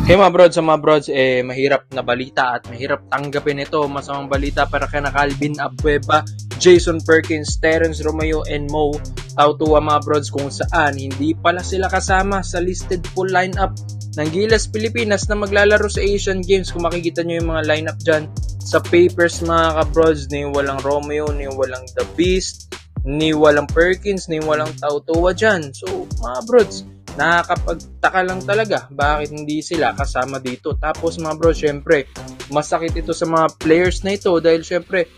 Hey mga brods, sa mga brods, mahirap na balita at mahirap tanggapin ito. Masamang balita para kay Calvin Abueva, Jason Perkins, Terence Romeo, and Mo Tautua mga brods, kung saan hindi pala sila kasama sa listed full lineup ng Gilas Pilipinas na maglalaro sa Asian Games. Kung makikita nyo yung mga lineup dyan sa papers mga kabrods, ni walang Romeo, ni walang The Beast, ni walang Perkins, ni walang Tautua dyan. So mga brods, nakakapagtaka lang talaga bakit hindi sila kasama dito. Tapos mga bro, syempre masakit ito sa mga players na ito dahil syempre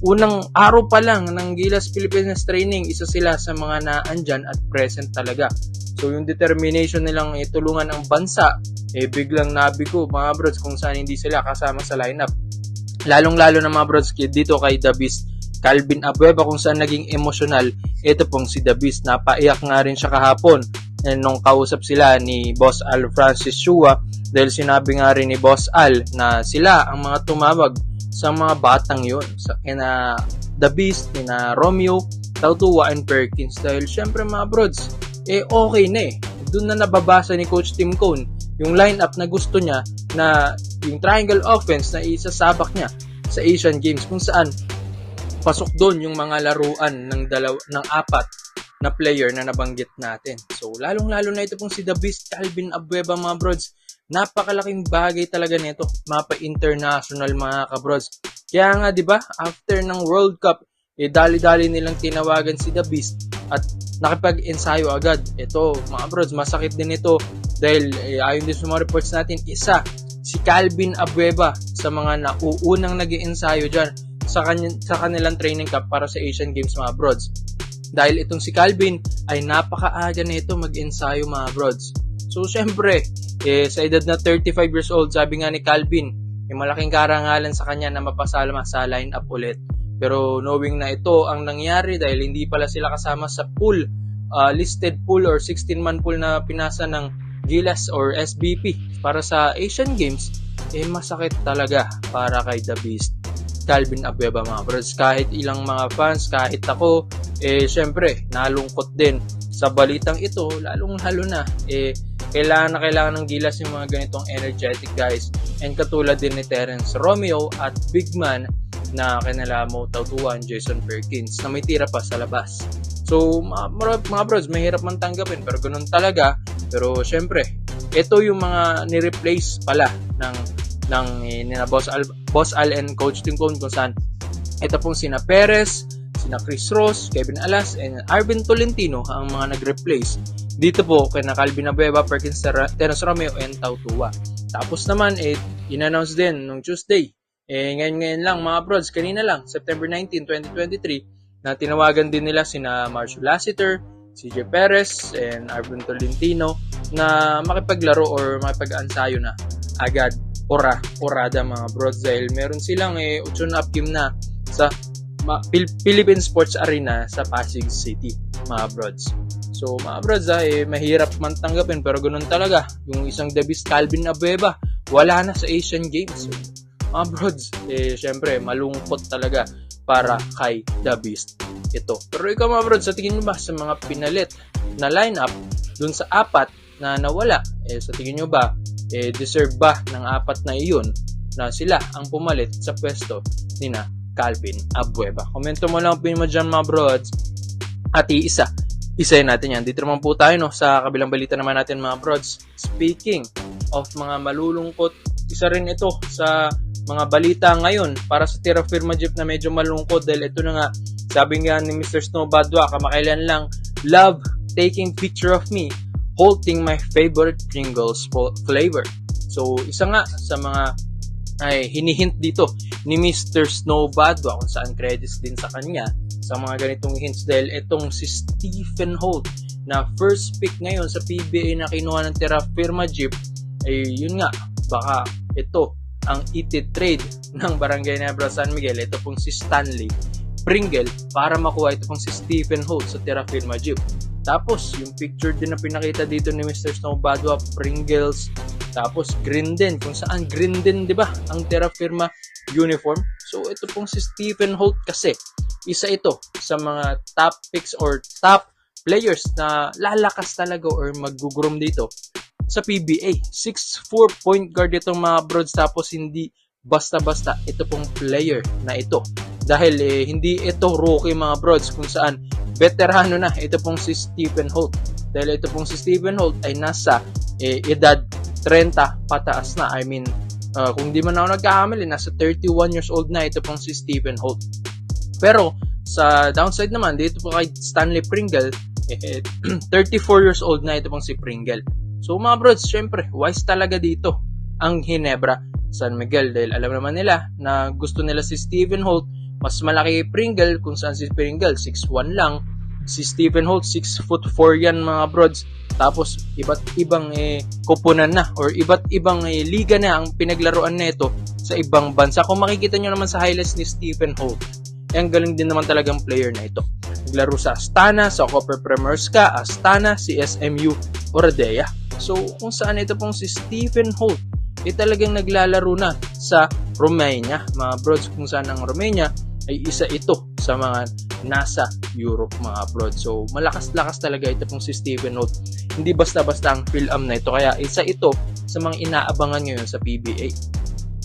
unang araw pa lang ng Gilas Pilipinas training, isa sila sa mga naandyan at present talaga. So yung determination nilang itulungan ang bansa, biglang nabigo mga bros kung saan hindi sila kasama sa lineup. Lalong-lalo na mga bros dito kay The Beast Calvin Abueva, kung saan naging emosyonal ito pong si The Beast. Napaiyak nga rin siya kahapon nung kausap sila ni Boss Al Francis Chua, dahil sinabi nga rin ni Boss Al na sila ang mga tumawag sa mga batang yun, sa kina The Beast, kina Romeo, Tautua, and Perkins. Dahil syempre mga brods, okay na doon na nababasa ni Coach Tim Cone yung lineup na gusto niya, na yung triangle offense na isasabak niya sa Asian Games, kung saan pasok doon yung mga laruan ng apat na player na nabanggit natin. So, lalong-lalo na ito pong si The Beast Calvin Abueva mga brods. Napakalaking bagay talaga nito, mapa-international mga kabrods. Kaya nga, di ba, after ng World Cup, dali-dali nilang tinawagan si The Beast at nakipag-ensayo agad. Ito, mga brods, masakit din ito dahil ayon din sa mga reports natin, isa si Calvin Abueva sa mga nauunang nag-iensayo dyan sa kanilang training camp para sa Asian Games mga brods. Dahil itong si Calvin ay napakaaga na ito mag-ensayo mga brods. So syempre, sa edad na 35 years old, sabi nga ni Calvin, may malaking karangalan sa kanya na mapasama sa lineup ulit. Pero knowing na ito ang nangyari dahil hindi pala sila kasama sa pool, listed pool or 16-man pool na pinasa ng Gilas or SBP para sa Asian Games, masakit talaga para kay The Beast Calvin Abueva mga brods. Kahit ilang mga fans, kahit ako, syempre nalungkot din sa balitang ito, lalong-halo na kailangan ng Gilas yung mga ganitong energetic guys, and katulad din ni Terence Romeo at big man na kanila Mo Tautua and Jason Perkins na may tira pa sa labas. So mga bros, mahirap man tanggapin pero ganun talaga. Pero syempre ito yung mga ni-replace pala ng Boss Al and Coach Tim Cone, kung saan ito pong sina Perez, sina Chris Ross, Kevin Alas, and Arvin Tolentino ang mga nag-replace dito po kay Calvin Abueva, Perkins, Terence Romeo, and Tautua. Tapos naman, in-announce din nung Tuesday, ngayon lang mga brods, kanina lang, September 19, 2023, na tinawagan din nila sina Marshall Lassiter, CJ Perez, and Arvin Tolentino na makipaglaro or makipag-ansayo na agad orada mga brods, dahil meron silang Uchon Apkim na sa Philippine Sports Arena sa Pasig City mga brods. So mga brods, mahirap man tanggapin pero ganun talaga, yung isang The Beast Calvin Abueva wala na sa Asian Games. So, mga brods, syempre malungkot talaga para kay The Beast ito. Pero ikaw mga brods, sa tingin mo ba sa mga pinalit na lineup dun sa apat na nawala, sa tingin nyo ba deserve ba ng apat na iyon na sila ang pumalit sa pwesto ni na Calvin Abueva? Komento mo lang po mo dyan mga brods at isayin natin yan. Dito naman po tayo sa kabilang balita naman natin mga brods. Speaking of mga malulungkot, isa rin ito sa mga balita ngayon para sa Terra Firma Jeep na medyo malungkot, dahil ito na nga, sabi nga ni Mr. Snow Badwa kamakailan lang, love taking picture of me holding my favorite Pringles flavor. So isa nga sa mga hinihint dito ni Mr. Snow Badwa, kung saan credits din sa kanya sa mga ganitong hints, dahil itong si Stephen Holt na first pick ngayon sa PBA na kinuha ng Terra Firma Jeep, yun nga, baka ito ang iti-trade ng Barangay Nebra San Miguel, ito pong si Stanley Pringle, para makuha ito pong si Stephen Holt sa Terra Firma Jeep. Tapos yung picture din na pinakita dito ni Mr. Snow Badwa, Pringles, tapos green din, kung saan green din, di ba, ang Terra Firma uniform. So ito pong si Stephen Holt kasi isa ito sa mga top picks or top players na lalakas talaga or mag-groom dito sa PBA. 6'4" point guard itong mga brods, tapos hindi basta-basta ito pong player na ito. Dahil hindi ito rookie mga brods, kung saan veterano na ito pong si Stephen Holt. Dahil ito pong si Stephen Holt ay nasa edad 30 pataas na. I mean, kung di man ako nagkakamali, nasa 31 years old na ito pong si Stephen Holt. Pero sa downside naman, dito po kay Stanley Pringle, 34 years old na ito pong si Pringle. So mga brods, syempre, wise talaga dito ang Ginebra San Miguel, dahil alam naman nila na gusto nila si Stephen Holt, mas malaki Pringle, kung saan si Pringle 6'1 lang, si Stephen Holt 6'4" yan mga brods. Tapos iba't ibang kupunan na, or iba't ibang liga na ang pinaglaruan nito sa ibang bansa. Kung makikita nyo naman sa highlights ni Stephen Holt, ang galing din naman talagang player na ito. Naglaro sa Astana, sa Copper Primorska, Astana, CSMU, Oradea. So kung saan ito pong si Stephen Holt talagang naglalaro na sa Romania mga brods, kung saan ang Romania ay isa ito sa mga nasa Europe mga brods. So malakas-lakas talaga ito pong si Stephen Holt. Hindi basta-basta ang Phil-Am na ito, kaya isa ito sa mga inaabangan ngayon sa PBA.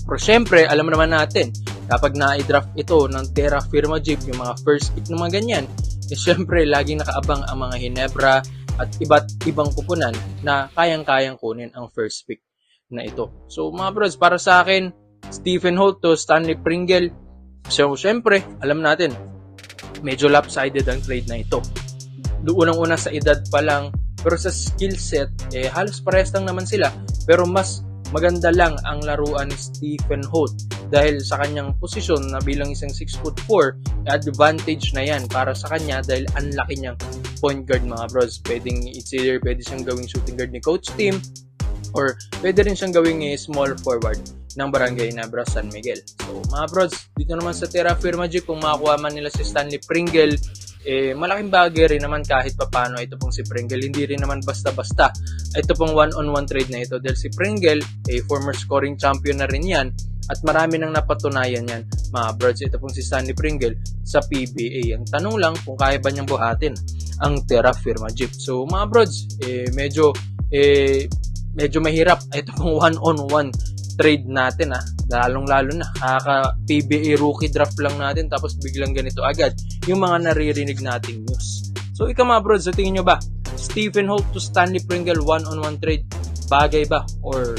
Pero syempre, alam naman natin, kapag na-draft ito ng Terra Firma Jeep, yung mga first pick ng mga ganyan, syempre laging nakaabang ang mga Ginebra at iba't ibang kupunan na kayang-kayang kunin ang first pick na ito. So mga brods, para sa akin, Stephen Holt to Stanley Pringle. So syempre, alam natin, medyo lopsided ang trade na ito. Unang-una sa edad pa lang, pero sa skill set, halos parehas lang naman sila. Pero mas maganda lang ang laruan ni Stephen Holt dahil sa kanyang posisyon na bilang isang 6'4", advantage na yan para sa kanya dahil ang laki niyang point guard mga bros. Pwede siyang gawing shooting guard ni Coach Tim, or pwede rin siyang gawing small forward ng Barangay Ginebra San Miguel. So mga bros, dito naman sa Terra Firma Jeep, kung makakuha man nila si Stanley Pringle, malaking bagay rin naman kahit papano ito pong si Pringle. Hindi rin naman basta-basta ito pong one-on-one trade na ito, dahil si Pringle former scoring champion na rin yan at marami nang napatunayan yan mga brods. Ito pong si Stanley Pringle sa PBA. Ang tanong lang kung kaya ba niyang buhatin ang Terra Firma Jeep. So mga brods, medyo mahirap ito pong one-on-one trade natin lalong-lalo na PBA rookie draft lang natin, tapos biglang ganito agad yung mga naririnig nating news. So ikaw mga brods, sa tingin nyo ba Stephen Holt to Stanley Pringle one-on-one trade, bagay ba? Or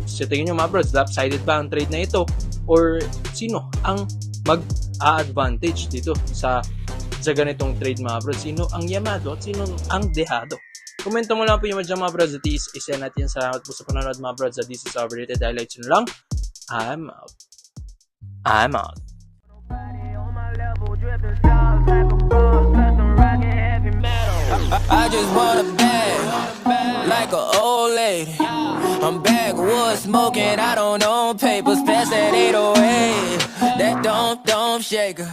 sa tingin nyo mga brods, lopsided ba ang trade na ito? Or sino ang mag-a-advantage dito sa ganitong trade mga brods? Sino ang yamado at sino ang dehado? Komento mo lang po yung mga brods at isa natin. Salamat po sa panonood mga brods at this is overrated highlights nyo lang. I'm out. I just want a bag, like an old lady. I'm backwoods smoking, I don't own papers, pass that 808. That don't shake her.